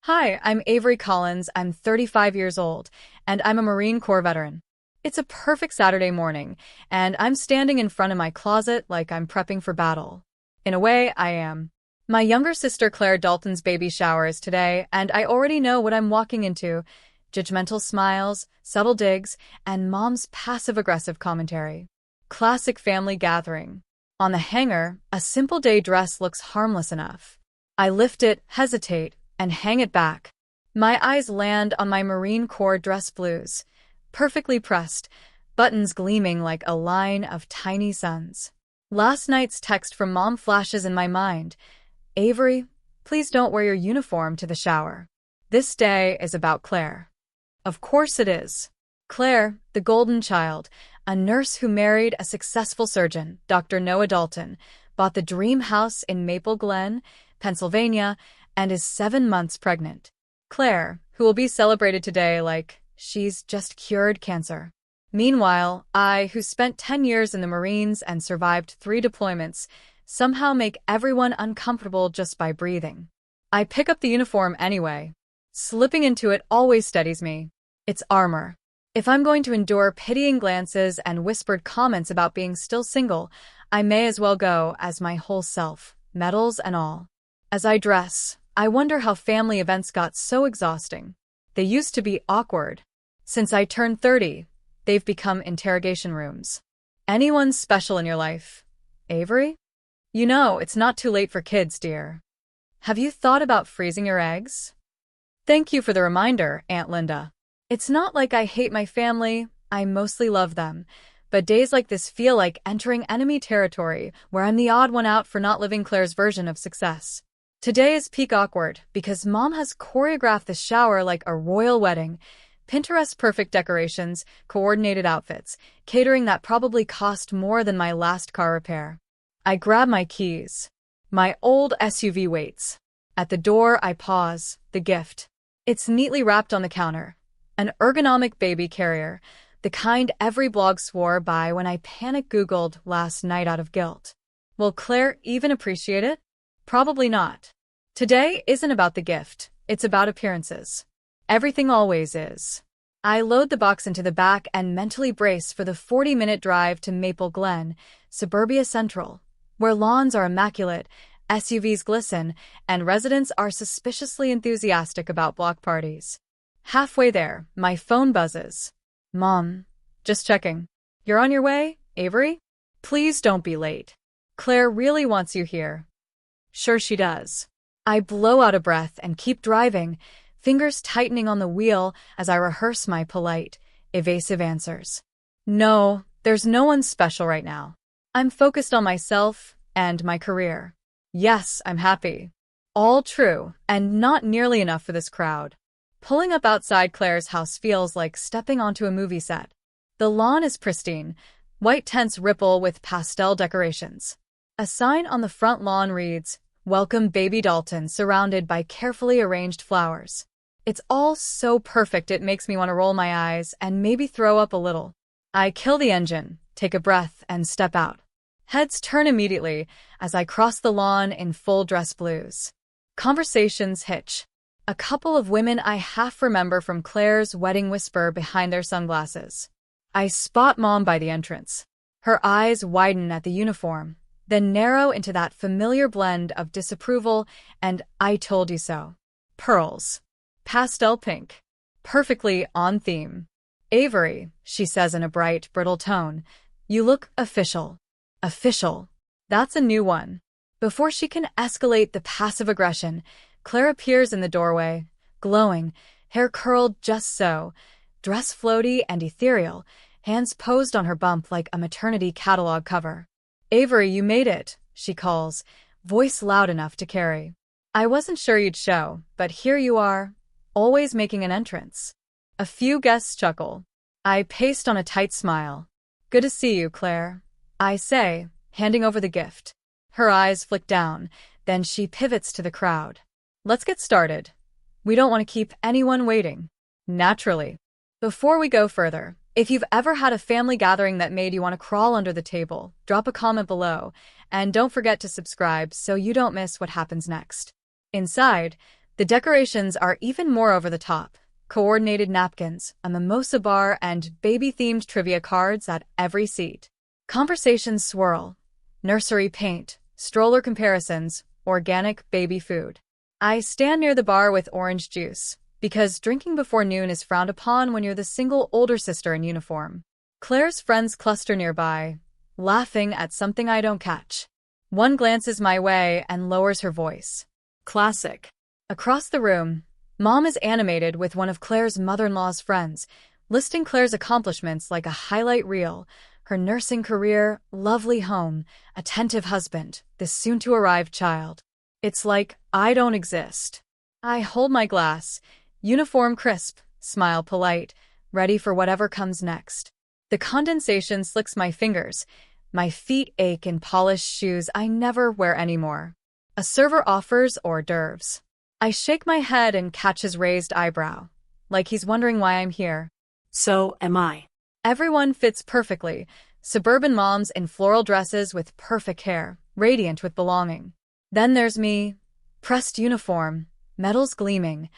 Hi, I'm Avery Collins. I'm 35 years old, and I'm a Marine Corps veteran. It's a perfect Saturday morning, and I'm standing in front of my closet like I'm prepping for battle. In a way, I am. My younger sister Claire Dalton's baby shower is today, and I already know what I'm walking into. Judgmental smiles, subtle digs, and mom's passive-aggressive commentary. Classic family gathering. On the hanger, a simple day dress looks harmless enough. I lift it, hesitate, and hang it back. My eyes land on my Marine Corps dress blues, perfectly pressed, buttons gleaming like a line of tiny suns. Last night's text from mom flashes in my mind. Avery, please don't wear your uniform to the shower. This day is about Claire. Of course it is. Claire, the golden child, a nurse who married a successful surgeon, Dr. Noah Dalton, bought the dream house in Maple Glen, Pennsylvania, and is 7 months pregnant. Claire, who will be celebrated today like she's just cured cancer. Meanwhile, I, who spent 10 years in the Marines and survived 3 deployments, somehow make everyone uncomfortable just by breathing. I pick up the uniform anyway. Slipping into it always steadies me. It's armor. If I'm going to endure pitying glances and whispered comments about being still single, I may as well go as my whole self, medals and all. As I dress, I wonder how family events got so exhausting. They used to be awkward. Since I turned 30, they've become interrogation rooms. Anyone special in your life? Avery? You know, it's not too late for kids, dear. Have you thought about freezing your eggs? Thank you for the reminder, Aunt Linda. It's not like I hate my family, I mostly love them. But days like this feel like entering enemy territory, where I'm the odd one out for not living Claire's version of success. Today is peak awkward because mom has choreographed the shower like a royal wedding. Pinterest perfect decorations, coordinated outfits, catering that probably cost more than my last car repair. I grab my keys. My old SUV waits. At the door, I pause. The gift. It's neatly wrapped on the counter. An ergonomic baby carrier, the kind every blog swore by when I panic Googled last night out of guilt. Will Claire even appreciate it? Probably not. Today isn't about the gift, it's about appearances. Everything always is. I load the box into the back and mentally brace for the 40-minute drive to Maple Glen, Suburbia Central, where lawns are immaculate, SUVs glisten, and residents are suspiciously enthusiastic about block parties. Halfway there, my phone buzzes. Mom, just checking. You're on your way, Avery? Please don't be late. Claire really wants you here. Sure she does. I blow out a breath and keep driving, fingers tightening on the wheel as I rehearse my polite, evasive answers. No, there's no one special right now. I'm focused on myself and my career. Yes, I'm happy. All true, and not nearly enough for this crowd. Pulling up outside Claire's house feels like stepping onto a movie set. The lawn is pristine, white tents ripple with pastel decorations. A sign on the front lawn reads, "Welcome Baby Dalton," surrounded by carefully arranged flowers. It's all so perfect it makes me want to roll my eyes and maybe throw up a little. I kill the engine, take a breath, and step out. Heads turn immediately as I cross the lawn in full dress blues. Conversations hitch. A couple of women I half remember from Claire's wedding whisper behind their sunglasses. I spot Mom by the entrance. Her eyes widen at the uniform, then narrow into that familiar blend of disapproval and "I told you so." Pearls. Pastel pink. Perfectly on theme. "Avery," she says in a bright, brittle tone, "you look official." Official. That's a new one. Before she can escalate the passive aggression, Claire appears in the doorway, glowing, hair curled just so, dress floaty and ethereal, hands posed on her bump like a maternity catalog cover. "Avery, you made it," she calls, voice loud enough to carry. "I wasn't sure you'd show, but here you are, always making an entrance." A few guests chuckle. I paste on a tight smile. "Good to see you, Claire," I say, handing over the gift. Her eyes flick down, then she pivots to the crowd. "Let's get started. We don't want to keep anyone waiting." Naturally. Before we go further, if you've ever had a family gathering that made you want to crawl under the table, drop a comment below, and don't forget to subscribe so you don't miss what happens next. Inside, The decorations are even more over the top. Coordinated napkins, a mimosa bar, and baby-themed trivia cards at every seat. Conversations swirl. Nursery paint, stroller comparisons, organic baby food. I stand near the bar with orange juice, because drinking before noon is frowned upon when you're the single older sister in uniform. Claire's friends cluster nearby, laughing at something I don't catch. One glances my way and lowers her voice. Classic. Across the room, Mom is animated with one of Claire's mother-in-law's friends, listing Claire's accomplishments like a highlight reel: her nursing career, lovely home, attentive husband, this soon-to-arrive child. It's like I don't exist. I hold my glass, uniform crisp, smile polite, ready for whatever comes next. The condensation slicks my fingers. My feet ache in polished shoes I never wear anymore. A server offers hors d'oeuvres. I shake my head and catch his raised eyebrow, like he's wondering why I'm here. So am I. Everyone fits perfectly. Suburban moms in floral dresses with perfect hair, radiant with belonging. Then there's me, pressed uniform, medals gleaming.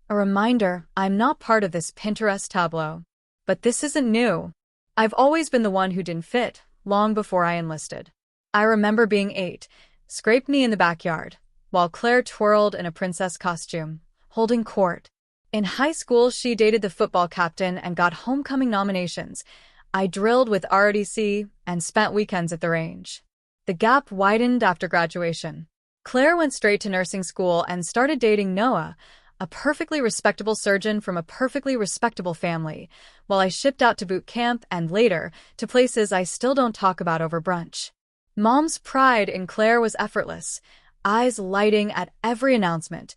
A reminder I'm not part of this Pinterest tableau. But this isn't new. I've always been the one who didn't fit, long before I enlisted. I remember being 8, scraped knee in the backyard, while Claire twirled in a princess costume, holding court. In high school, she dated the football captain and got homecoming nominations. I drilled with ROTC and spent weekends at the range. The gap widened after graduation. Claire went straight to nursing school and started dating Noah, a perfectly respectable surgeon from a perfectly respectable family, while I shipped out to boot camp and later to places I still don't talk about over brunch. Mom's pride in Claire was effortless, eyes lighting at every announcement: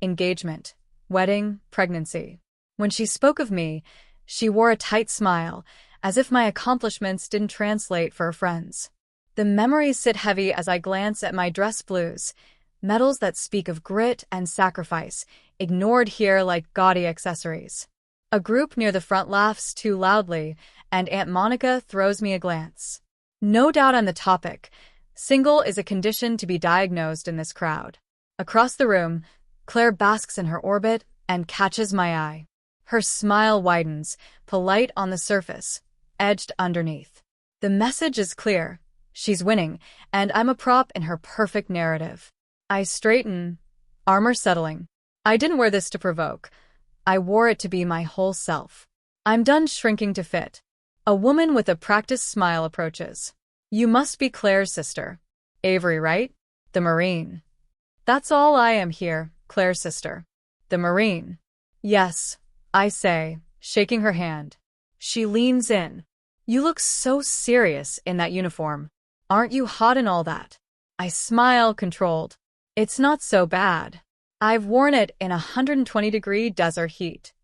engagement, wedding, pregnancy. When she spoke of me, she wore a tight smile, as if my accomplishments didn't translate for her friends. The memories sit heavy as I glance at my dress blues, medals that speak of grit and sacrifice, ignored here like gaudy accessories. A group near the front laughs too loudly, and Aunt Monica throws me a glance. No doubt I'm the topic. Single is a condition to be diagnosed in this crowd. Across the room, Claire basks in her orbit and catches my eye. Her smile widens, polite on the surface, edged underneath. The message is clear. She's winning, and I'm a prop in her perfect narrative. I straighten, armor settling. I didn't wear this to provoke. I wore it to be my whole self. I'm done shrinking to fit. A woman with a practiced smile approaches. You must be Claire's sister. Avery, right? The Marine. That's all I am here, Claire's sister. The Marine. Yes, I say, shaking her hand. She leans in. You look so serious in that uniform. Aren't you hot and all that? I smile, controlled. It's not so bad. I've worn it in 120-degree desert heat.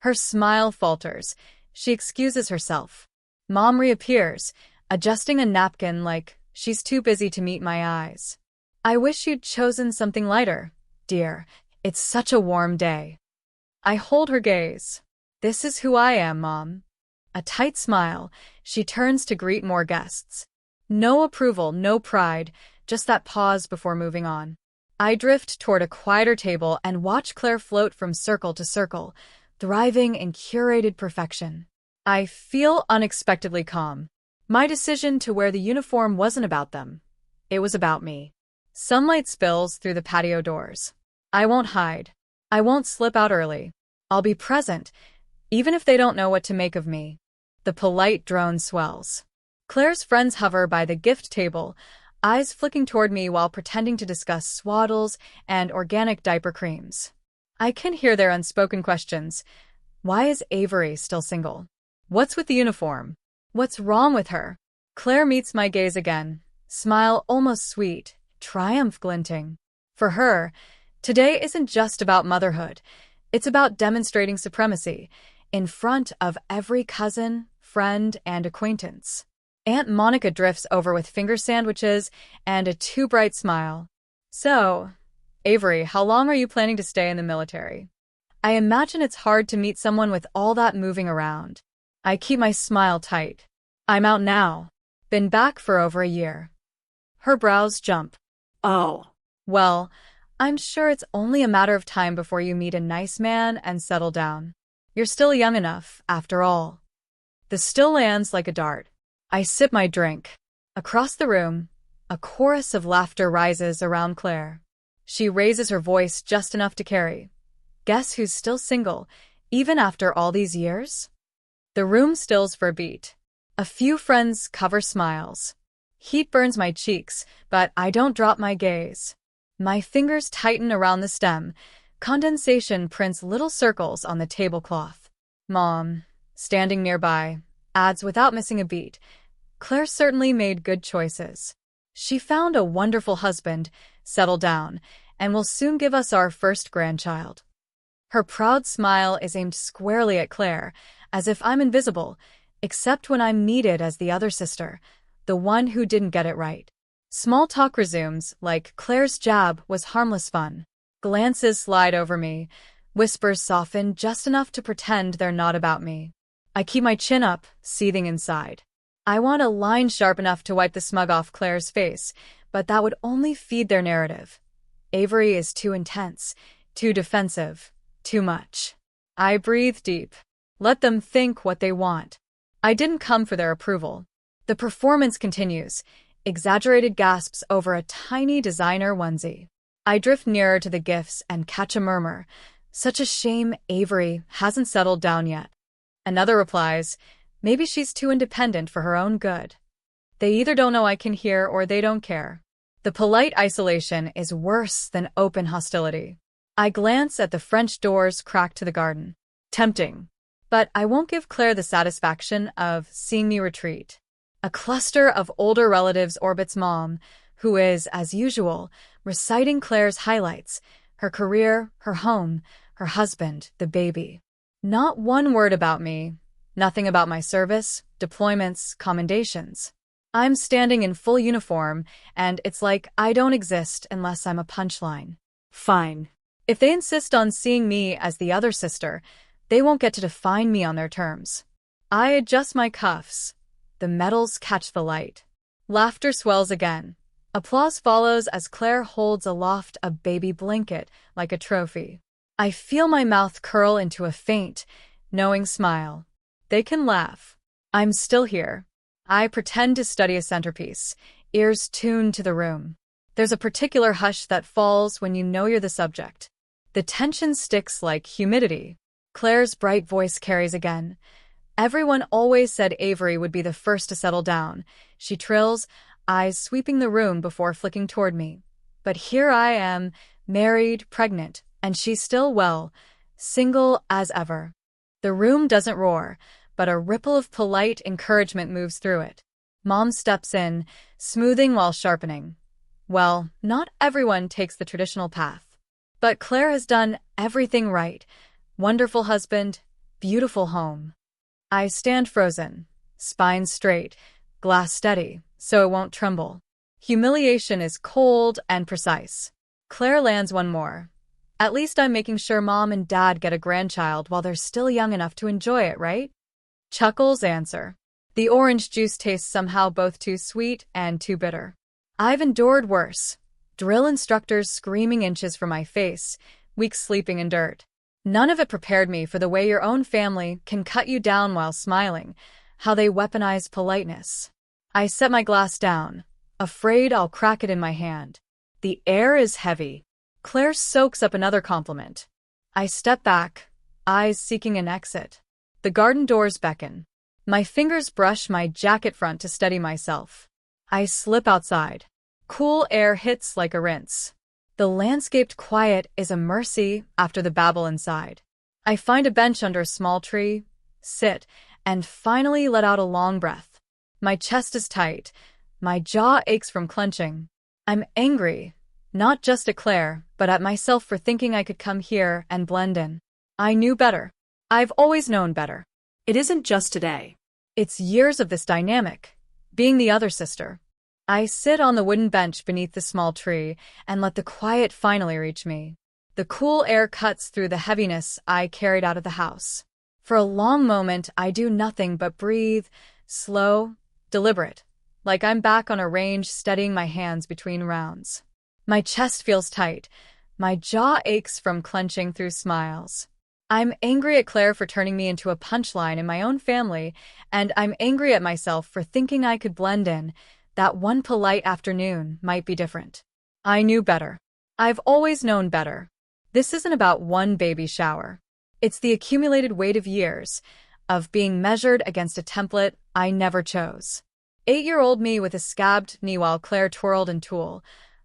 Her smile falters. She excuses herself. Mom reappears, adjusting a napkin like she's too busy to meet my eyes. I wish you'd chosen something lighter, dear. It's such a warm day. I hold her gaze. This is who I am, Mom. A tight smile, she turns to greet more guests. No approval, no pride, just that pause before moving on. I drift toward a quieter table and watch Claire float from circle to circle, thriving in curated perfection. I feel unexpectedly calm. My decision to wear the uniform wasn't about them. It was about me. Sunlight spills through the patio doors. I won't hide. I won't slip out early. I'll be present, even if they don't know what to make of me. The polite drone swells. Claire's friends hover by the gift table, eyes flicking toward me while pretending to discuss swaddles and organic diaper creams. I can hear their unspoken questions. Why is Avery still single? What's with the uniform? What's wrong with her? Claire meets my gaze again, smile almost sweet, triumph glinting. For her, today isn't just about motherhood. It's about demonstrating supremacy in front of every cousin, friend, and acquaintance. Aunt Monica drifts over with finger sandwiches and a too bright smile. So, Avery, how long are you planning to stay in the military? I imagine it's hard to meet someone with all that moving around. I keep my smile tight. I'm out now. Been back for over a year. Her brows jump. Oh. Well, I'm sure it's only a matter of time before you meet a nice man and settle down. You're still young enough, after all. The still lands like a dart. I sip my drink. Across the room, a chorus of laughter rises around Claire. She raises her voice just enough to carry. Guess who's still single, even after all these years? The room stills for a beat. A few friends cover smiles. Heat burns my cheeks, but I don't drop my gaze. My fingers tighten around the stem. Condensation prints little circles on the tablecloth. Mom, standing nearby, adds without missing a beat, Claire certainly made good choices. She found a wonderful husband, settled down, and will soon give us our first grandchild. Her proud smile is aimed squarely at Claire, as if I'm invisible, except when I'm needed as the other sister, the one who didn't get it right. Small talk resumes, like Claire's jab was harmless fun. Glances slide over me, whispers soften just enough to pretend they're not about me. I keep my chin up, seething inside. I want a line sharp enough to wipe the smug off Claire's face, but that would only feed their narrative. Avery is too intense, too defensive, too much. I breathe deep. Let them think what they want. I didn't come for their approval. The performance continues, exaggerated gasps over a tiny designer onesie. I drift nearer to the gifts and catch a murmur. Such a shame Avery hasn't settled down yet. Another replies, maybe she's too independent for her own good. They either don't know I can hear or they don't care. The polite isolation is worse than open hostility. I glance at the French doors cracked to the garden. Tempting. But I won't give Claire the satisfaction of seeing me retreat. A cluster of older relatives orbits Mom, who is, as usual, reciting Claire's highlights, her career, her home, her husband, the baby. Not one word about me, nothing about my service, deployments, commendations. I'm standing in full uniform, and it's like I don't exist unless I'm a punchline. Fine. If they insist on seeing me as the other sister, they won't get to define me on their terms. I adjust my cuffs. The medals catch the light. Laughter swells again. Applause follows as Claire holds aloft a baby blanket like a trophy. I feel my mouth curl into a faint, knowing smile. They can laugh. I'm still here. I pretend to study a centerpiece, ears tuned to the room. There's a particular hush that falls when you know you're the subject. The tension sticks like humidity. Claire's bright voice carries again. Everyone always said Avery would be the first to settle down. She trills, eyes sweeping the room before flicking toward me. But here I am, married, pregnant, and she's still, well, single as ever. The room doesn't roar, but a ripple of polite encouragement moves through it. Mom steps in, smoothing while sharpening. Well, not everyone takes the traditional path. But Claire has done everything right. Wonderful husband, beautiful home. I stand frozen, spine straight, glass steady, so it won't tremble. Humiliation is cold and precise. Claire lands one more. At least I'm making sure Mom and Dad get a grandchild while they're still young enough to enjoy it, right? Chuckles answer. The orange juice tastes somehow both too sweet and too bitter. I've endured worse. Drill instructors screaming inches from my face, weeks sleeping in dirt. None of it prepared me for the way your own family can cut you down while smiling, how they weaponize politeness. I set my glass down, afraid I'll crack it in my hand. The air is heavy. Claire soaks up another compliment. I step back, eyes seeking an exit. The garden doors beckon. My fingers brush my jacket front to steady myself. I slip outside. Cool air hits like a rinse. The landscaped quiet is a mercy after the babble inside. I find a bench under a small tree, sit, and finally let out a long breath. My chest is tight. My jaw aches from clenching. I'm angry, not just at Claire, but at myself for thinking I could come here and blend in. I knew better. I've always known better. It isn't just today. It's years of this dynamic, being the other sister. I sit on the wooden bench beneath the small tree and let the quiet finally reach me. The cool air cuts through the heaviness I carried out of the house. For a long moment, I do nothing but breathe, slow, deliberate, like I'm back on a range steadying my hands between rounds. My chest feels tight, My jaw aches from clenching through smiles. I'm angry at Claire for turning me into a punchline in my own family, and I'm angry at myself for thinking I could blend in. That one polite afternoon might be different. I knew better. I've always known better. This isn't about one baby shower. It's the accumulated weight of years, of being measured against a template I never chose. 8-year-old me with a scabbed knee while Claire twirled in tulle.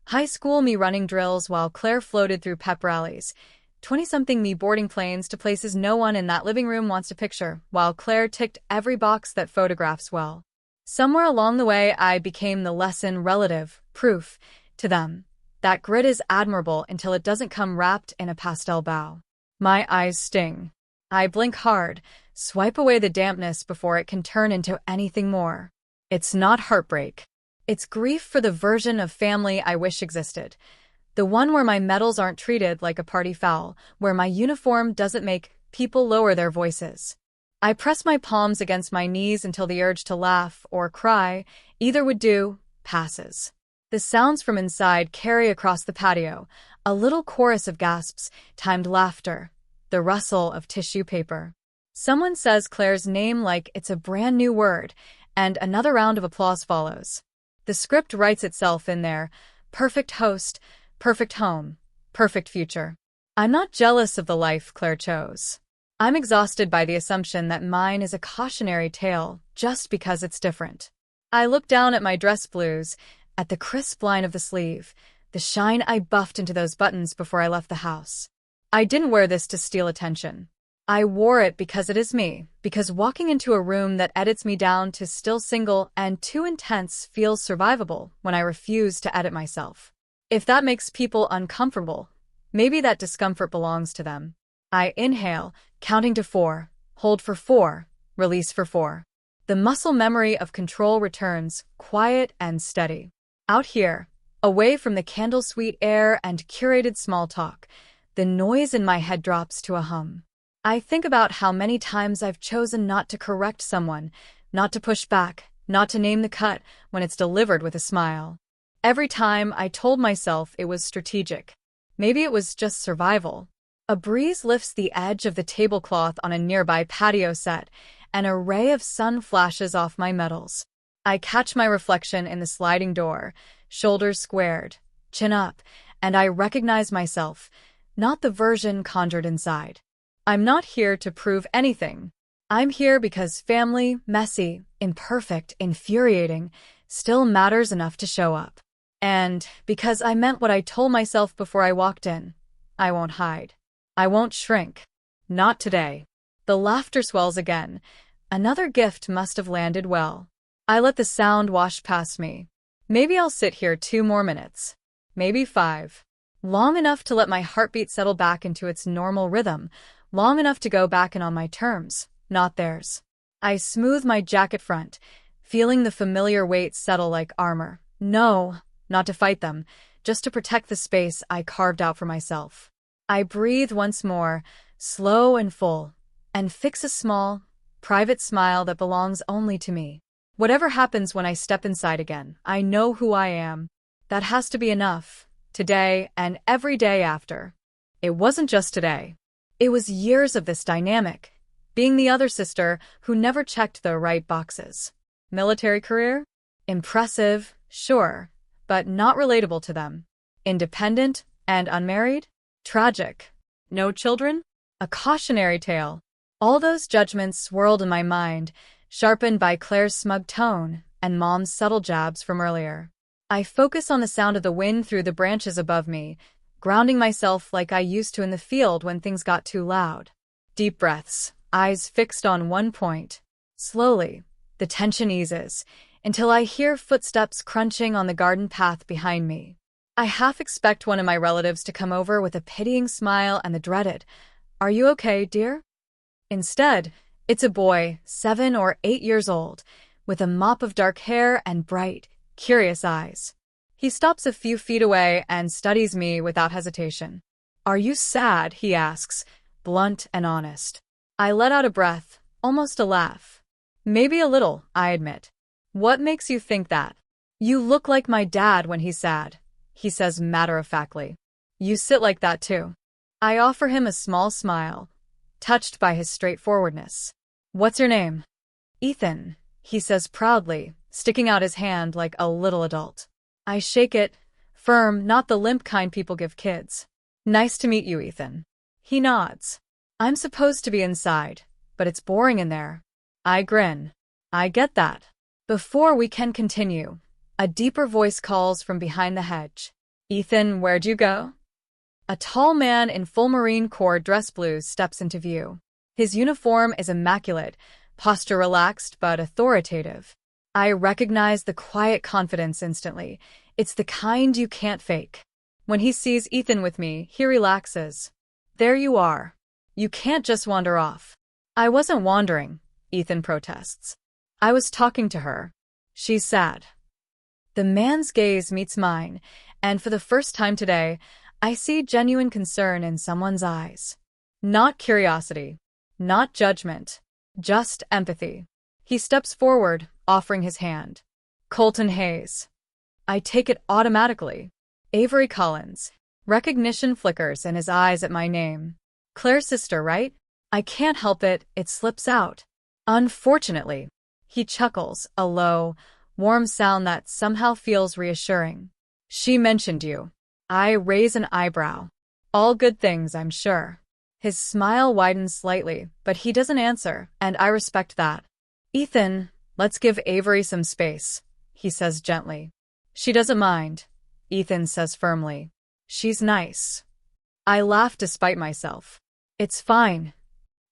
High school me running drills while Claire floated through pep rallies. 20-something me boarding planes to places no one in that living room wants to picture, while Claire ticked every box that photographs well. Somewhere along the way, I became the lesson relative, proof, to them. That grit is admirable until it doesn't come wrapped in a pastel bow. My eyes sting. I blink hard, swipe away the dampness before it can turn into anything more. It's not heartbreak. It's grief for the version of family I wish existed. The one where my medals aren't treated like a party foul, where my uniform doesn't make people lower their voices. I press my palms against my knees until the urge to laugh or cry, either would do, passes. The sounds from inside carry across the patio, a little chorus of gasps, timed laughter, the rustle of tissue paper. Someone says Claire's name like it's a brand new word, and another round of applause follows. The script writes itself in there: perfect host, perfect home, perfect future. I'm not jealous of the life Claire chose. I'm exhausted by the assumption that mine is a cautionary tale just because it's different. I look down at my dress blues, at the crisp line of the sleeve, the shine I buffed into those buttons before I left the house. I didn't wear this to steal attention. I wore it because it is me, because walking into a room that edits me down to still single and too intense feels survivable when I refuse to edit myself. If that makes people uncomfortable, maybe that discomfort belongs to them. I inhale, counting to 4, hold for 4, release for 4. The muscle memory of control returns, quiet and steady. Out here, away from the candle-sweet air and curated small talk, the noise in my head drops to a hum. I think about how many times I've chosen not to correct someone, not to push back, not to name the cut when it's delivered with a smile. Every time I told myself it was strategic. Maybe it was just survival. A breeze lifts the edge of the tablecloth on a nearby patio set, and a ray of sun flashes off my medals. I catch my reflection in the sliding door, shoulders squared, chin up, and I recognize myself, not the version conjured inside. I'm not here to prove anything. I'm here because family, messy, imperfect, infuriating, still matters enough to show up. And because I meant what I told myself before I walked in, I won't hide. I won't shrink. Not today. The laughter swells again. Another gift must have landed well. I let the sound wash past me. Maybe I'll sit here 2 more minutes. Maybe 5. Long enough to let my heartbeat settle back into its normal rhythm. Long enough to go back in on my terms, not theirs. I smooth my jacket front, feeling the familiar weight settle like armor. No, not to fight them, just to protect the space I carved out for myself. I breathe once more, slow and full, and fix a small, private smile that belongs only to me. Whatever happens when I step inside again, I know who I am. That has to be enough, today and every day after. It wasn't just today. It was years of this dynamic, being the other sister who never checked the right boxes. Military career? Impressive, sure, but not relatable to them. Independent and unmarried? Tragic. No children? A cautionary tale. All those judgments swirled in my mind, sharpened by Claire's smug tone and Mom's subtle jabs from earlier. I focus on the sound of the wind through the branches above me, grounding myself like I used to in the field when things got too loud. Deep breaths, eyes fixed on one point. Slowly, the tension eases, until I hear footsteps crunching on the garden path behind me. I half expect one of my relatives to come over with a pitying smile and the dreaded, "Are you okay, dear?" Instead, it's a boy, 7 or 8 years old, with a mop of dark hair and bright, curious eyes. He stops a few feet away and studies me without hesitation. "Are you sad?" he asks, blunt and honest. I let out a breath, almost a laugh. "Maybe a little," I admit. "What makes you think that?" "You look like my dad when he's sad," he says matter-of-factly. You sit like that too. I offer him a small smile, touched by his straightforwardness. What's your name? Ethan, he says proudly, sticking out his hand like a little adult. I shake it, firm, not the limp kind people give kids. Nice to meet you, Ethan. He nods. I'm supposed to be inside, but it's boring in there. I grin. I get that. Before we can continue, a deeper voice calls from behind the hedge. Ethan, where'd you go? A tall man in full Marine Corps dress blues steps into view. His uniform is immaculate, posture relaxed but authoritative. I recognize the quiet confidence instantly. It's the kind you can't fake. When he sees Ethan with me, he relaxes. There you are. You can't just wander off. I wasn't wandering, Ethan protests. I was talking to her. She's sad. The man's gaze meets mine, and for the first time today, I see genuine concern in someone's eyes. Not curiosity, not judgment, just empathy. He steps forward, offering his hand. Colton Hayes. I take it automatically. Avery Collins. Recognition flickers in his eyes at my name. Claire's sister, right? I can't help it, it slips out. Unfortunately. He chuckles, a low, warm sound that somehow feels reassuring. She mentioned you. I raise an eyebrow. All good things, I'm sure. His smile widens slightly, but he doesn't answer, and I respect that. Ethan, let's give Avery some space, he says gently. She doesn't mind, Ethan says firmly. She's nice. I laugh despite myself. It's fine.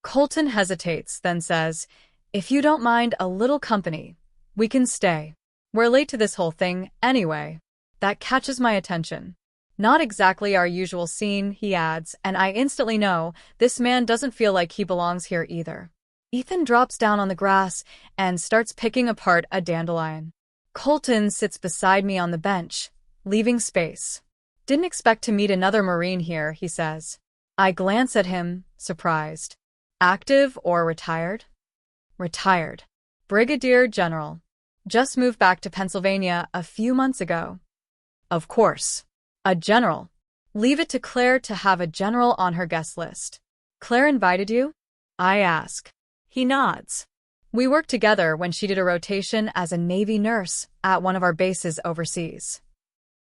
Colton hesitates, then says, if you don't mind a little company, we can stay. We're late to this whole thing, anyway. That catches my attention. Not exactly our usual scene, he adds, and I instantly know this man doesn't feel like he belongs here either. Ethan drops down on the grass and starts picking apart a dandelion. Colton sits beside me on the bench, leaving space. Didn't expect to meet another Marine here, he says. I glance at him, surprised. Active or retired? Retired. Brigadier General. Just moved back to Pennsylvania a few months ago. Of course. A general. Leave it to Claire to have a general on her guest list. Claire invited you? I ask. He nods. We worked together when she did a rotation as a Navy nurse at one of our bases overseas.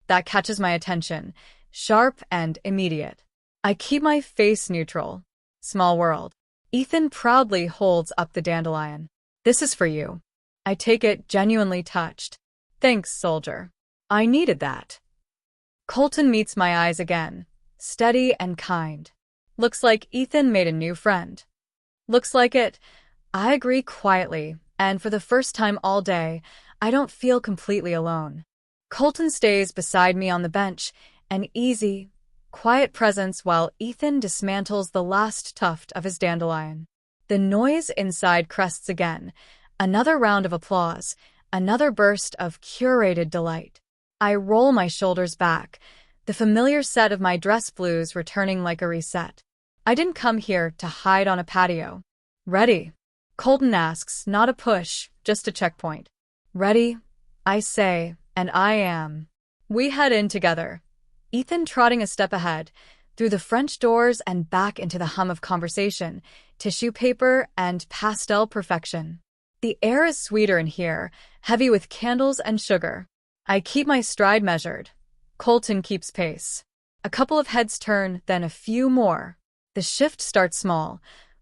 That catches my attention, sharp and immediate. I keep my face neutral. Small world. Ethan proudly holds up the dandelion. This is for you. I take it, genuinely touched. Thanks, soldier. I needed that. Colton meets my eyes again, steady and kind. Looks like Ethan made a new friend. Looks like it. I agree quietly, and for the first time all day, I don't feel completely alone. Colton stays beside me on the bench, an easy, quiet presence while Ethan dismantles the last tuft of his dandelion. The noise inside crests again. Another round of applause, another burst of curated delight. I roll my shoulders back, the familiar set of my dress blues returning like a reset. I didn't come here to hide on a patio. Ready? Colton asks, not a push, just a checkpoint. Ready? I say, and I am. We head in together. Ethan trotting a step ahead, through the French doors and back into the hum of conversation, tissue paper, and pastel perfection. The air is sweeter in here, heavy with candles and sugar. I keep my stride measured. Colton keeps pace. A couple of heads turn, then a few more. The shift starts small.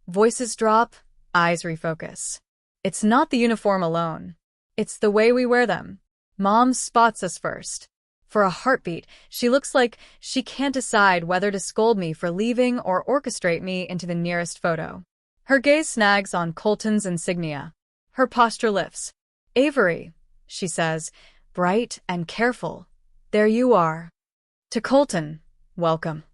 Voices drop, eyes refocus. It's not the uniform alone. It's the way we wear them. Mom spots us first. For a heartbeat, she looks like she can't decide whether to scold me for leaving or orchestrate me into the nearest photo. Her gaze snags on Colton's insignia. Her posture lifts. Avery, she says, bright and careful. There you are. To Colton, welcome.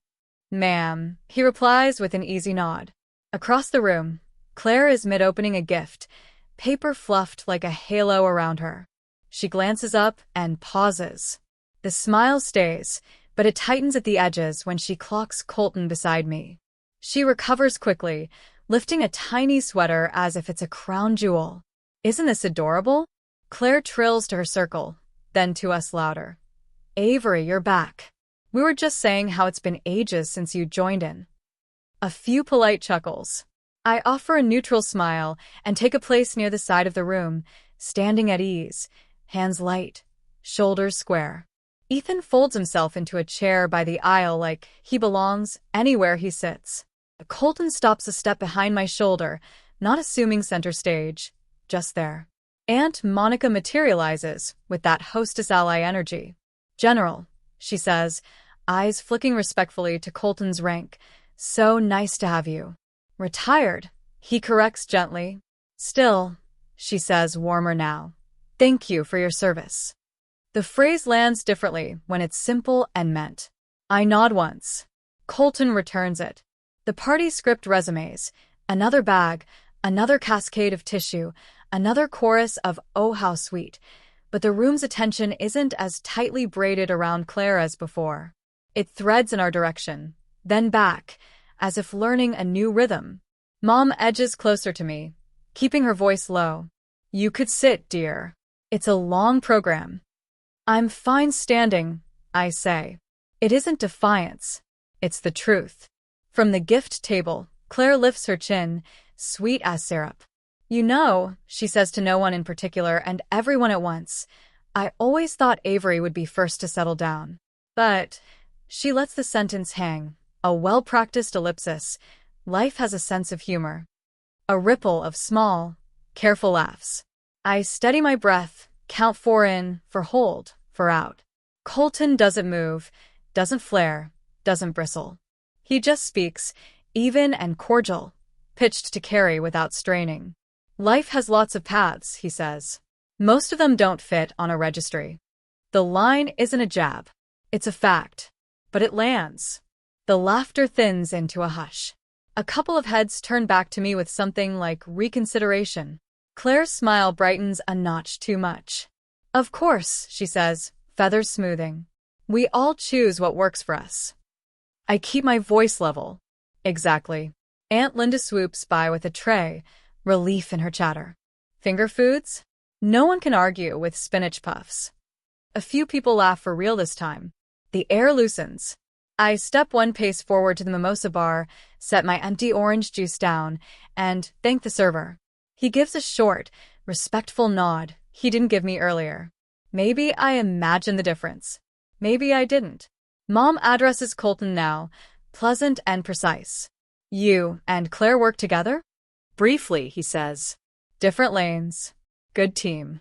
Ma'am, he replies with an easy nod. Across the room, Claire is mid-opening a gift, paper fluffed like a halo around her. She glances up and pauses. The smile stays, but it tightens at the edges when she clocks Colton beside me. She recovers quickly, lifting a tiny sweater as if it's a crown jewel. Isn't this adorable? Claire trills to her circle, then to us louder. Avery, you're back. We were just saying how it's been ages since you joined in. A few polite chuckles. I offer a neutral smile and take a place near the side of the room, standing at ease, hands light, shoulders square. Ethan folds himself into a chair by the aisle like he belongs anywhere he sits. Colton stops a step behind my shoulder, not assuming center stage, just there. Aunt Monica materializes with that hostess ally energy. "General," she says, eyes flicking respectfully to Colton's rank. "So nice to have you." "Retired," he corrects gently. "Still," she says, warmer now. "Thank you for your service." The phrase lands differently when it's simple and meant. I nod once. Colton returns it. The party script resumes, another bag, another cascade of tissue, another chorus of "oh how sweet," but the room's attention isn't as tightly braided around Claire as before. It threads in our direction, then back, as if learning a new rhythm. Mom edges closer to me, keeping her voice low. "You could sit, dear. It's a long program." "I'm fine standing," I say. It isn't defiance. It's the truth. From the gift table, Claire lifts her chin, sweet as syrup. "You know," she says to no one in particular and everyone at once, "I always thought Avery would be first to settle down." But she lets the sentence hang, a well-practiced ellipsis. Life has a sense of humor. A ripple of small, careful laughs. I steady my breath, count 4 in, for hold, for out. Colton doesn't move, doesn't flare, doesn't bristle. He just speaks, even and cordial, pitched to carry without straining. "Life has lots of paths," he says. "Most of them don't fit on a registry." The line isn't a jab. It's a fact. But it lands. The laughter thins into a hush. A couple of heads turn back to me with something like reconsideration. Claire's smile brightens a notch too much. "Of course," she says, feathers smoothing. "We all choose what works for us." I keep my voice level. "Exactly." Aunt Linda swoops by with a tray, relief in her chatter. "Finger foods?" No one can argue with spinach puffs. A few people laugh for real this time. The air loosens. I step one pace forward to the mimosa bar, set my empty orange juice down, and thank the server. He gives a short, respectful nod he didn't give me earlier. Maybe I imagined the difference. Maybe I didn't. Mom addresses Colton now, pleasant and precise. "You and Claire work together?" "Briefly," he says. "Different lanes. Good team."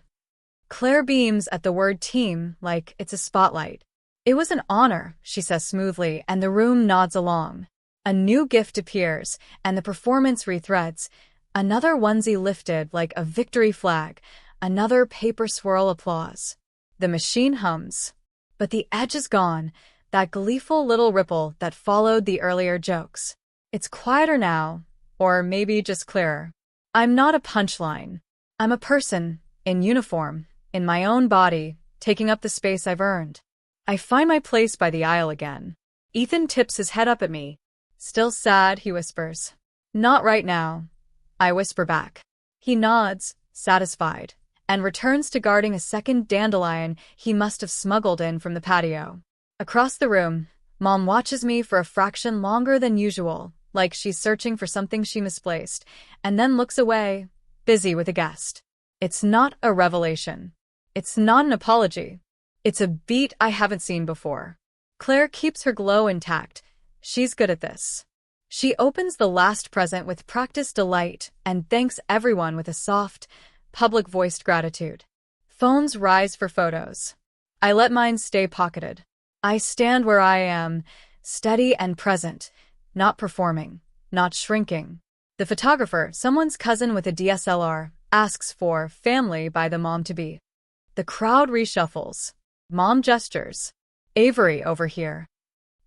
Claire beams at the word team like it's a spotlight. "It was an honor," she says smoothly, and the room nods along. A new gift appears, and the performance rethreads. Another onesie lifted like a victory flag, another paper swirl applause. The machine hums. But the edge is gone, that gleeful little ripple that followed the earlier jokes. It's quieter now, or maybe just clearer. I'm not a punchline. I'm a person, in uniform, in my own body, taking up the space I've earned. I find my place by the aisle again. Ethan tips his head up at me. "Still sad," he whispers. "Not right now," I whisper back. He nods, satisfied, and returns to guarding a second dandelion he must have smuggled in from the patio. Across the room, Mom watches me for a fraction longer than usual, like she's searching for something she misplaced, and then looks away, busy with a guest. It's not a revelation. It's not an apology. It's a beat I haven't seen before. Claire keeps her glow intact. She's good at this. She opens the last present with practiced delight and thanks everyone with a soft, public-voiced gratitude. Phones rise for photos. I let mine stay pocketed. I stand where I am, steady and present, not performing, not shrinking. The photographer, someone's cousin with a DSLR, asks for family by the mom-to-be. The crowd reshuffles. Mom gestures. "Avery over here."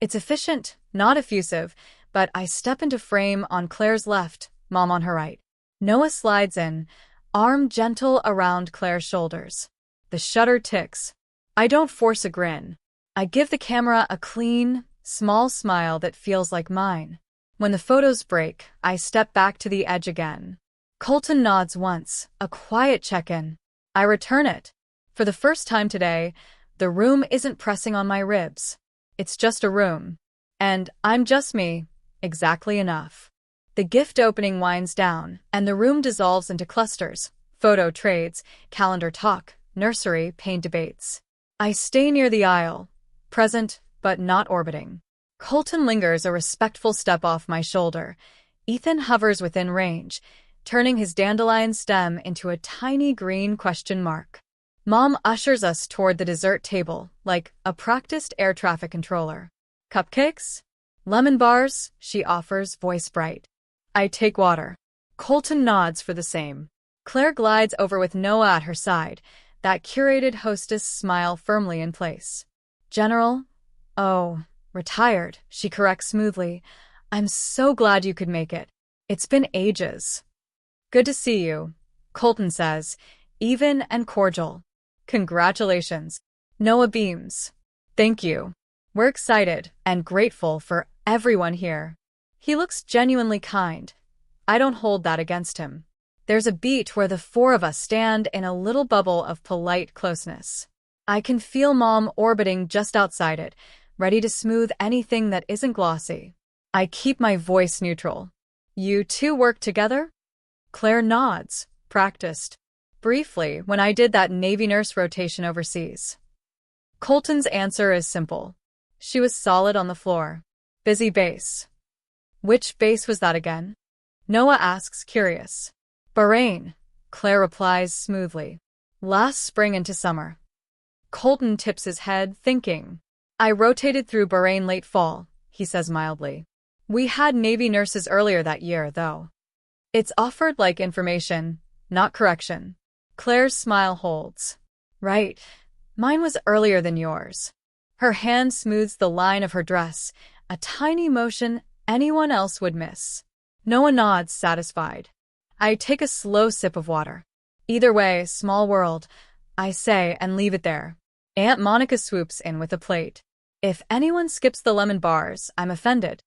It's efficient, not effusive, but I step into frame on Claire's left, Mom on her right. Noah slides in, arm gentle around Claire's shoulders. The shutter ticks. I don't force a grin. I give the camera a clean, small smile that feels like mine. When the photos break, I step back to the edge again. Colton nods once, a quiet check-in. I return it. For the first time today, the room isn't pressing on my ribs. It's just a room. And I'm just me. Exactly enough. The gift opening winds down, and the room dissolves into clusters, photo trades, calendar talk, nursery, pain debates. I stay near the aisle, present but not orbiting. Colton lingers a respectful step off my shoulder. Ethan hovers within range, turning his dandelion stem into a tiny green question mark. Mom ushers us toward the dessert table, like a practiced air traffic controller. Cupcakes? Lemon bars, she offers, voice bright. I take water. Colton nods for the same. Claire glides over with Noah at her side, that curated hostess smile firmly in place. General? Oh, retired, she corrects smoothly. I'm so glad you could make it. It's been ages. Good to see you, Colton says, even and cordial. Congratulations. Noah beams. Thank you. We're excited and grateful for everyone here. He looks genuinely kind. I don't hold that against him. There's a beat where the four of us stand in a little bubble of polite closeness. I can feel Mom orbiting just outside it, ready to smooth anything that isn't glossy. I keep my voice neutral. You two work together? Claire nods. Practiced. Briefly, when I did that Navy nurse rotation overseas. Colton's answer is simple. She was solid on the floor. Busy base. Which base was that again? Noah asks, curious. Bahrain, Claire replies smoothly. Last spring into summer. Colton tips his head, thinking. I rotated through Bahrain late fall, he says mildly. We had Navy nurses earlier that year, though. It's offered like information, not correction. Claire's smile holds. Right. Mine was earlier than yours. Her hand smooths the line of her dress, a tiny motion anyone else would miss. Noah nods, satisfied. I take a slow sip of water. Either way, small world, I say and leave it there. Aunt Monica swoops in with a plate. If anyone skips the lemon bars, I'm offended.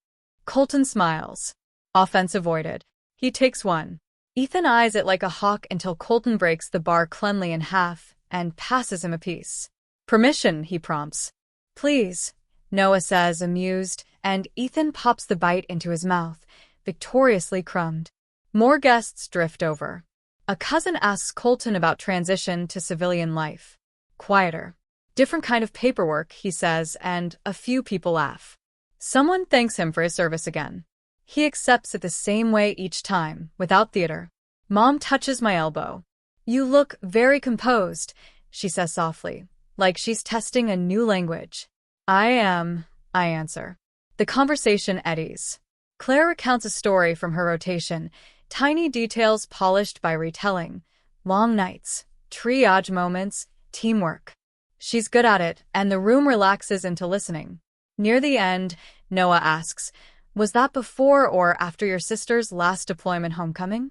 Colton smiles. Offense avoided. He takes one. Ethan eyes it like a hawk until Colton breaks the bar cleanly in half and passes him a piece. Permission, he prompts. Please, Noah says, amused, and Ethan pops the bite into his mouth, victoriously crumbed. More guests drift over. A cousin asks Colton about transition to civilian life. Quieter. Different kind of paperwork, he says, and a few people laugh. Someone thanks him for his service again. He accepts it the same way each time, without theater. Mom touches my elbow. You look very composed, she says softly, like she's testing a new language. I am, I answer. The conversation eddies. Claire recounts a story from her rotation, tiny details polished by retelling, long nights, triage moments, teamwork. She's good at it, and the room relaxes into listening. Near the end, Noah asks, was that before or after your sister's last deployment homecoming?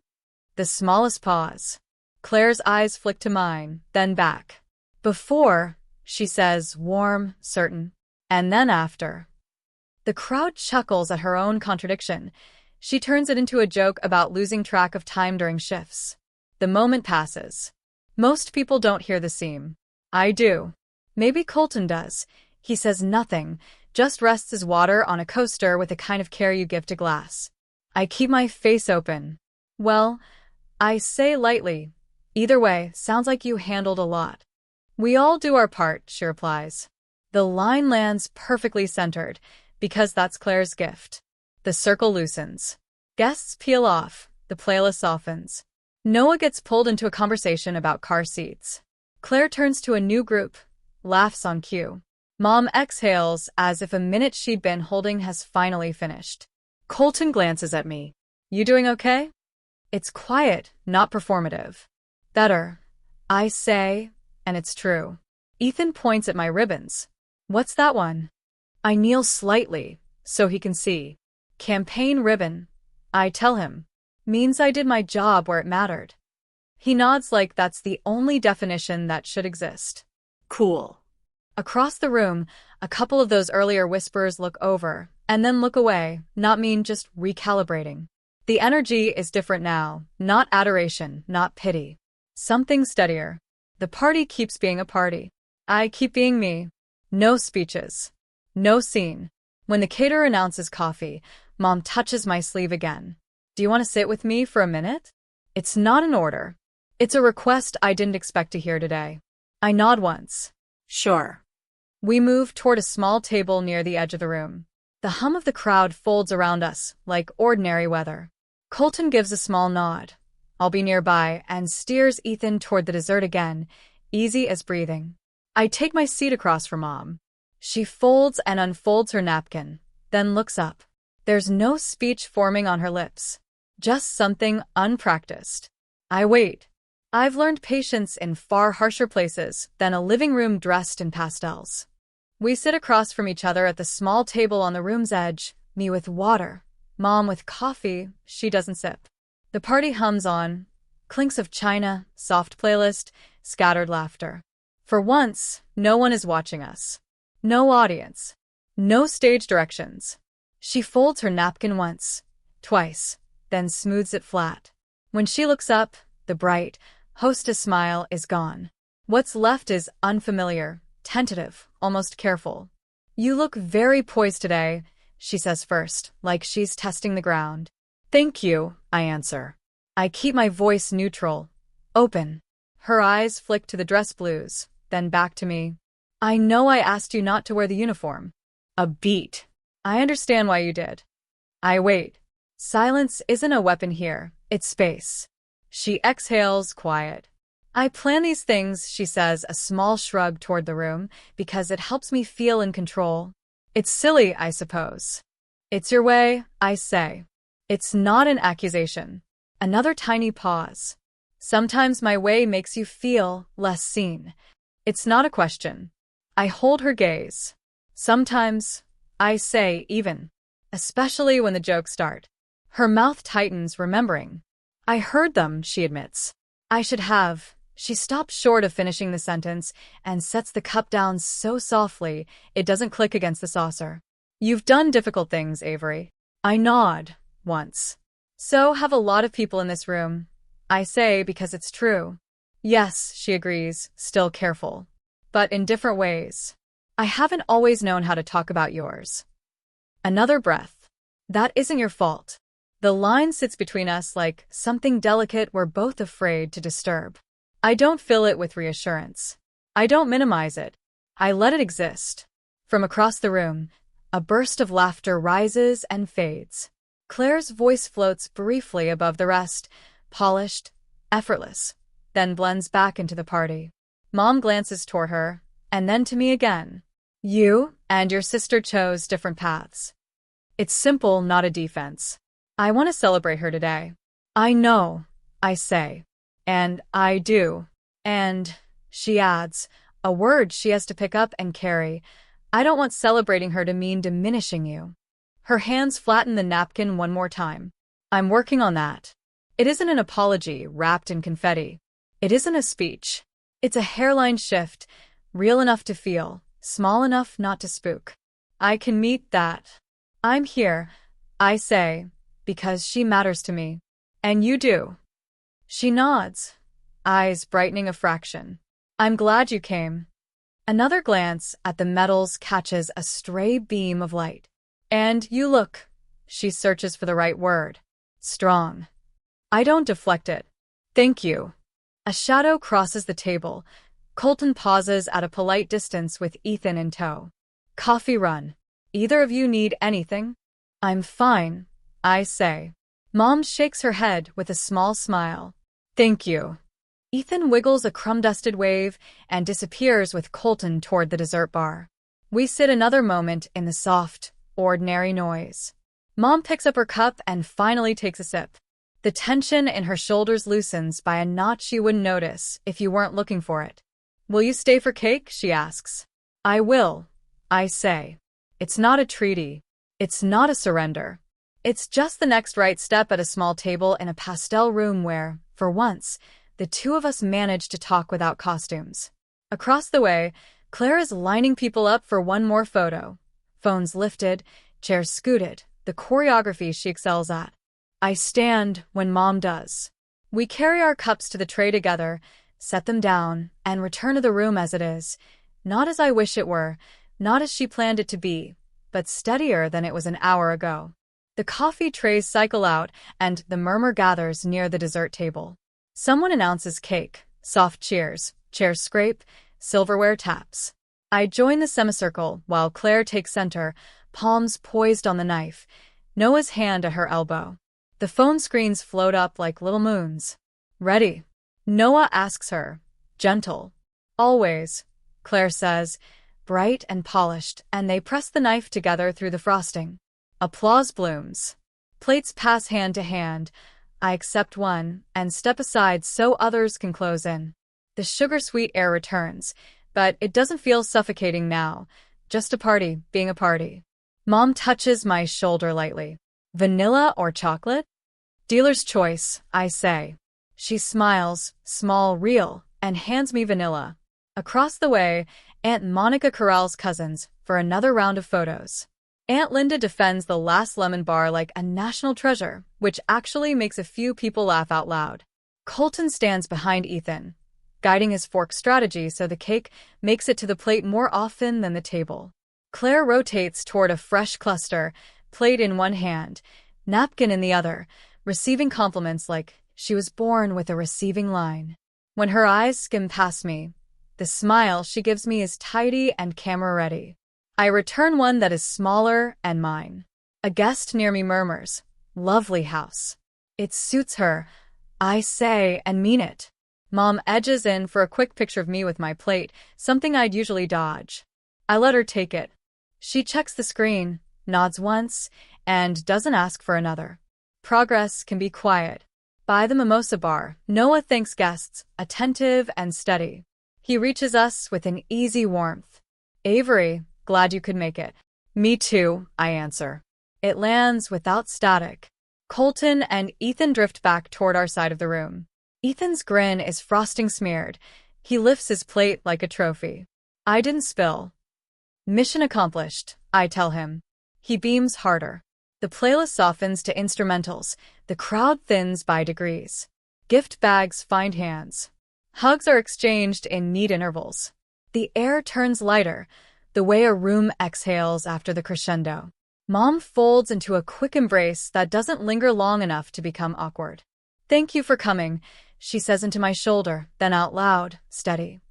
The smallest pause. Claire's eyes flick to mine, then back. Before, she says, warm, certain. And then after. The crowd chuckles at her own contradiction. She turns it into a joke about losing track of time during shifts. The moment passes. Most people don't hear the seam. I do. Maybe Colton does. He says nothing, just rests his water on a coaster with the kind of care you give to glass. I keep my face open. Well, I say lightly. Either way, sounds like you handled a lot. We all do our part, she replies. The line lands perfectly centered, because that's Claire's gift. The circle loosens. Guests peel off. The playlist softens. Noah gets pulled into a conversation about car seats. Claire turns to a new group, laughs on cue. Mom exhales as if a minute she'd been holding has finally finished. Colton glances at me. You doing okay? It's quiet, not performative. Better, I say, and it's true. Ethan points at my ribbons. What's that one? I kneel slightly, so he can see. Campaign ribbon, I tell him. Means I did my job where it mattered. He nods like that's the only definition that should exist. Cool. Across the room, a couple of those earlier whispers look over, and then look away, not mean, just recalibrating. The energy is different now, not adoration, not pity. Something steadier. The party keeps being a party. I keep being me. No speeches. No scene. When the caterer announces coffee, Mom touches my sleeve again. Do you want to sit with me for a minute? It's not an order. It's a request I didn't expect to hear today. I nod once. Sure. We move toward a small table near the edge of the room. The hum of the crowd folds around us, like ordinary weather. Colton gives a small nod. I'll be nearby, and steers Ethan toward the dessert again, easy as breathing. I take my seat across from Mom. She folds and unfolds her napkin, then looks up. There's no speech forming on her lips. Just something unpracticed. I wait. I've learned patience in far harsher places than a living room dressed in pastels. We sit across from each other at the small table on the room's edge, me with water, Mom with coffee she doesn't sip. The party hums on, clinks of china, soft playlist, scattered laughter. For once, no one is watching us. No audience. No stage directions. She folds her napkin once, twice, then smooths it flat. When she looks up, the bright, hostess smile is gone. What's left is unfamiliar, tentative, almost careful. You look very poised today, she says first, like she's testing the ground. Thank you, I answer. I keep my voice neutral, open. Her eyes flick to the dress blues, then back to me. I know I asked you not to wear the uniform. A beat. I understand why you did. I wait. Silence isn't a weapon here, it's space. She exhales, quiet. I plan these things, she says, a small shrug toward the room, because it helps me feel in control. It's silly, I suppose. It's your way, I say. It's not an accusation. Another tiny pause. Sometimes my way makes you feel less seen. It's not a question. I hold her gaze. Sometimes, I say even. Especially when the jokes start. Her mouth tightens, remembering. I heard them, she admits. I should have. She stops short of finishing the sentence and sets the cup down so softly it doesn't click against the saucer. You've done difficult things, Avery. I nod, once. So have a lot of people in this room. I say because it's true. Yes, she agrees, still careful. But in different ways. I haven't always known how to talk about yours. Another breath. That isn't your fault. The line sits between us like something delicate we're both afraid to disturb. I don't fill it with reassurance. I don't minimize it. I let it exist. From across the room, a burst of laughter rises and fades. Claire's voice floats briefly above the rest, polished, effortless, then blends back into the party. Mom glances toward her, and then to me again. You and your sister chose different paths. It's simple, not a defense. I want to celebrate her today. I know, I say. And I do. And, she adds, a word she has to pick up and carry. I don't want celebrating her to mean diminishing you. Her hands flatten the napkin one more time. I'm working on that. It isn't an apology wrapped in confetti. It isn't a speech. It's a hairline shift, real enough to feel, small enough not to spook. I can meet that. I'm here, I say, because she matters to me. And you do. She nods, eyes brightening a fraction. I'm glad you came. Another glance at the medals catches a stray beam of light. And you look, she searches for the right word, strong. I don't deflect it. Thank you. A shadow crosses the table. Colton pauses at a polite distance with Ethan in tow. Coffee run. Either of you need anything? I'm fine, I say. Mom shakes her head with a small smile. Thank you. Ethan wiggles a crumb-dusted wave and disappears with Colton toward the dessert bar. We sit another moment in the soft, ordinary noise. Mom picks up her cup and finally takes a sip. The tension in her shoulders loosens by a notch you wouldn't notice if you weren't looking for it. Will you stay for cake? She asks. I will, I say. It's not a treaty. It's not a surrender. It's just the next right step at a small table in a pastel room where, for once, the two of us manage to talk without costumes. Across the way, Claire is lining people up for one more photo. Phones lifted, chairs scooted, the choreography she excels at. I stand when Mom does. We carry our cups to the tray together, set them down, and return to the room as it is. Not as I wish it were, not as she planned it to be, but steadier than it was an hour ago. The coffee trays cycle out, and the murmur gathers near the dessert table. Someone announces cake, soft cheers, chairs scrape, silverware taps. I join the semicircle while Claire takes center, palms poised on the knife, Noah's hand at her elbow. The phone screens float up like little moons. Ready? Noah asks her. Gentle. Always, Claire says, bright and polished, and they press the knife together through the frosting. Applause blooms. Plates pass hand to hand. I accept one and step aside so others can close in. The sugar-sweet air returns, but it doesn't feel suffocating now. Just a party being a party. Mom touches my shoulder lightly. Vanilla or chocolate? Dealer's choice, I say. She smiles, small, real, and hands me vanilla. Across the way, Aunt Monica corrals cousins for another round of photos. Aunt Linda defends the last lemon bar like a national treasure, which actually makes a few people laugh out loud. Colton stands behind Ethan, guiding his fork strategy so the cake makes it to the plate more often than the table. Claire rotates toward a fresh cluster, plate in one hand, napkin in the other, receiving compliments like she was born with a receiving line. When her eyes skim past me, the smile she gives me is tidy and camera-ready. I return one that is smaller and mine. A guest near me murmurs, "Lovely house." It suits her, I say, and mean it. Mom edges in for a quick picture of me with my plate, something I'd usually dodge. I let her take it. She checks the screen, nods once, and doesn't ask for another. Progress can be quiet. By the mimosa bar, Noah thanks guests, attentive and steady. He reaches us with an easy warmth. Avery, glad you could make it. Me too, I answer. It lands without static. Colton and Ethan drift back toward our side of the room. Ethan's grin is frosting smeared. He lifts his plate like a trophy. I didn't spill. Mission accomplished, I tell him. He beams harder. The playlist softens to instrumentals. The crowd thins by degrees. Gift bags find hands. Hugs are exchanged in neat intervals. The air turns lighter, the way a room exhales after the crescendo. Mom folds into a quick embrace that doesn't linger long enough to become awkward. Thank you for coming, she says into my shoulder, then out loud, steady.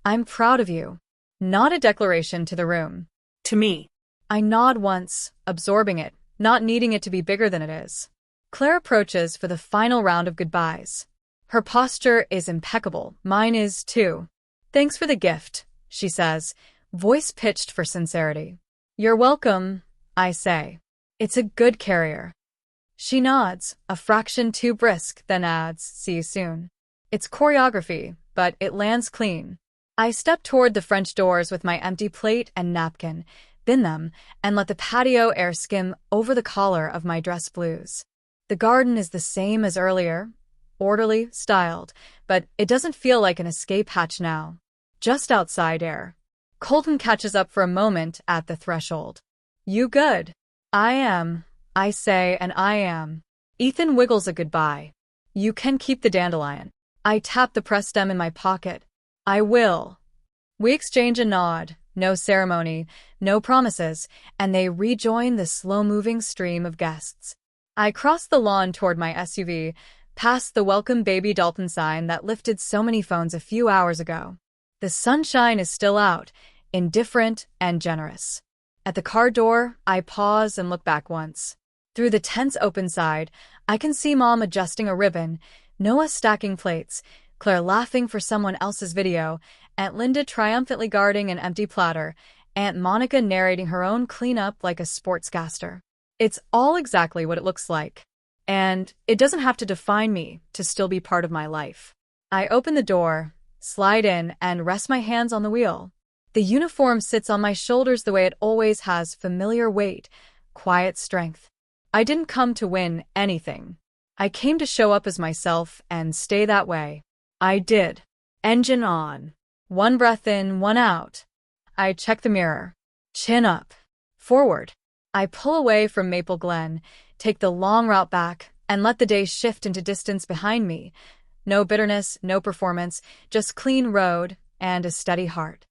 I'm proud of you. Not a declaration to the room. To me. I nod once, absorbing it, not needing it to be bigger than it is. Claire approaches for the final round of goodbyes. Her posture is impeccable, mine is too. Thanks for the gift, she says, voice pitched for sincerity. You're welcome, I say. It's a good carrier. She nods, a fraction too brisk, then adds, see you soon. It's choreography, but it lands clean. I step toward the French doors with my empty plate and napkin, bin them, and let the patio air skim over the collar of my dress blues. The garden is the same as earlier, orderly, styled, but it doesn't feel like an escape hatch now. Just outside air. Colton catches up for a moment at the threshold. You good? I am, I say, and I am. Ethan wiggles a goodbye. You can keep the dandelion. I tap the press stem in my pocket. I will. We exchange a nod, no ceremony, no promises, and they rejoin the slow-moving stream of guests. I cross the lawn toward my SUV, past the welcome baby Dalton sign that lifted so many phones a few hours ago. The sunshine is still out, indifferent and generous. At the car door, I pause and look back once. Through the tent's open side, I can see Mom adjusting a ribbon, Noah stacking plates, Claire laughing for someone else's video, Aunt Linda triumphantly guarding an empty platter, Aunt Monica narrating her own cleanup like a sportscaster. It's all exactly what it looks like. And it doesn't have to define me to still be part of my life. I open the door, slide in, and rest my hands on the wheel. The uniform sits on my shoulders the way it always has, familiar weight, quiet strength. I didn't come to win anything. I came to show up as myself and stay that way. I did. Engine on. One breath in, one out. I check the mirror. Chin up. Forward. I pull away from Maple Glen, take the long route back, and let the day shift into distance behind me. No bitterness, no performance, just clean road and a steady heart.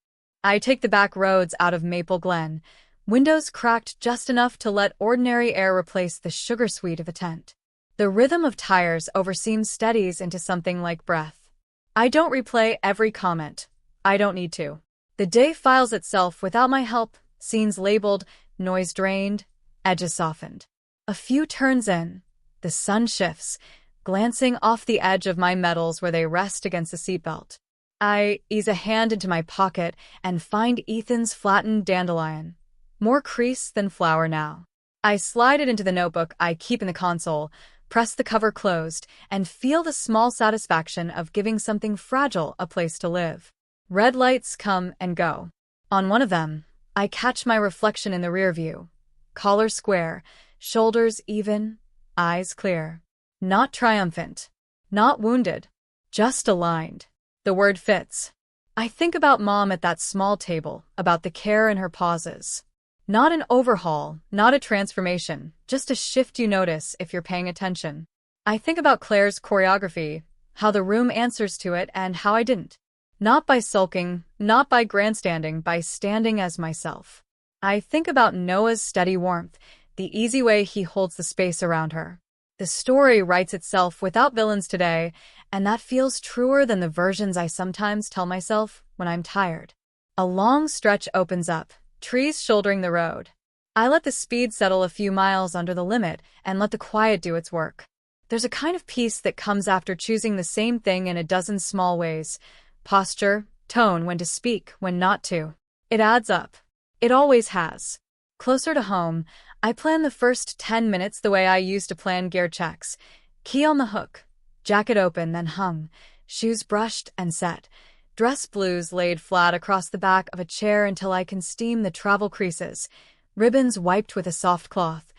I take the back roads out of Maple Glen, windows cracked just enough to let ordinary air replace the sugar sweet of a tent. The rhythm of tires over seam steadies into something like breath. I don't replay every comment. I don't need to. The day files itself without my help, scenes labeled, noise drained, edges softened. A few turns in, the sun shifts, glancing off the edge of my medals where they rest against the seatbelt. I ease a hand into my pocket and find Ethan's flattened dandelion. More crease than flower now. I slide it into the notebook I keep in the console, press the cover closed, and feel the small satisfaction of giving something fragile a place to live. Red lights come and go. On one of them, I catch my reflection in the rear view. Collar square, shoulders even, eyes clear. Not triumphant. Not wounded. Just aligned. The word fits. I think about Mom at that small table, about the care in her pauses. Not an overhaul, not a transformation, just a shift you notice if you're paying attention. I think about Claire's choreography, how the room answers to it and how I didn't. Not by sulking, not by grandstanding, by standing as myself. I think about Noah's steady warmth, the easy way he holds the space around her. The story writes itself without villains today, and that feels truer than the versions I sometimes tell myself when I'm tired. A long stretch opens up, trees shouldering the road. I let the speed settle a few miles under the limit and let the quiet do its work. There's a kind of peace that comes after choosing the same thing in a dozen small ways. Posture, tone, when to speak, when not to. It adds up. It always has. Closer to home, I plan the first 10 minutes the way I used to plan gear checks. Key on the hook, jacket open then hung, shoes brushed and set, dress blues laid flat across the back of a chair until I can steam the travel creases, ribbons wiped with a soft cloth,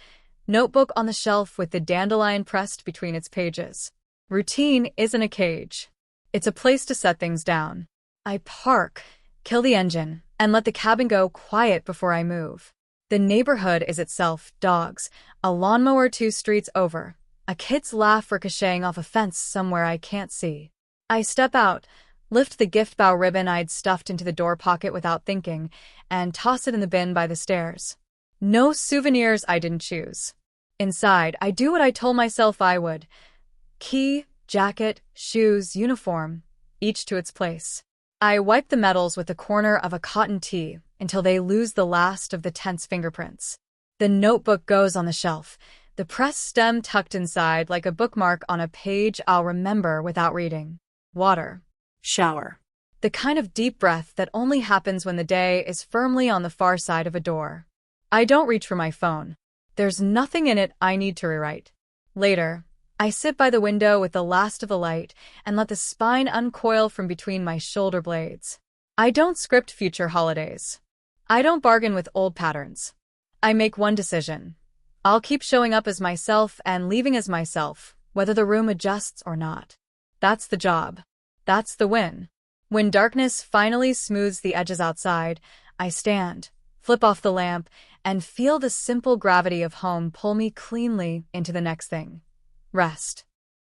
notebook on the shelf with the dandelion pressed between its pages. Routine isn't a cage. It's a place to set things down. I park, kill the engine, and let the cabin go quiet before I move. The neighborhood is itself, dogs, a lawnmower 2 streets over, a kid's laugh ricocheting off a fence somewhere I can't see. I step out, lift the gift bow ribbon I'd stuffed into the door pocket without thinking, and toss it in the bin by the stairs. No souvenirs I didn't choose. Inside, I do what I told myself I would. Key, jacket, shoes, uniform, each to its place. I wipe the medals with the corner of a cotton tee until they lose the last of the tense fingerprints. The notebook goes on the shelf, the press stem tucked inside like a bookmark on a page I'll remember without reading. Water. Shower. The kind of deep breath that only happens when the day is firmly on the far side of a door. I don't reach for my phone. There's nothing in it I need to rewrite. Later, I sit by the window with the last of the light and let the spine uncoil from between my shoulder blades. I don't script future holidays. I don't bargain with old patterns. I make one decision. I'll keep showing up as myself and leaving as myself, whether the room adjusts or not. That's the job. That's the win. When darkness finally smooths the edges outside, I stand, flip off the lamp, and feel the simple gravity of home pull me cleanly into the next thing. Rest.